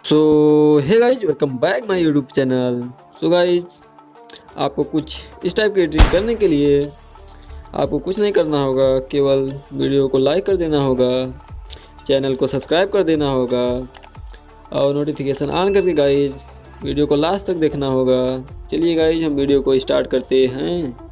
So hey guys, welcome back my YouTube channel. So guys, आपको कुछ इस type की एडिटिंग करने के लिए आपको कुछ नहीं करना होगा, केवल वीडियो को लाइक कर देना होगा, चैनल को सब्सक्राइब कर देना होगा और नोटिफिकेशन ऑन करके गाइज वीडियो को लास्ट तक देखना होगा। चलिए गाइज, हम वीडियो को स्टार्ट करते हैं।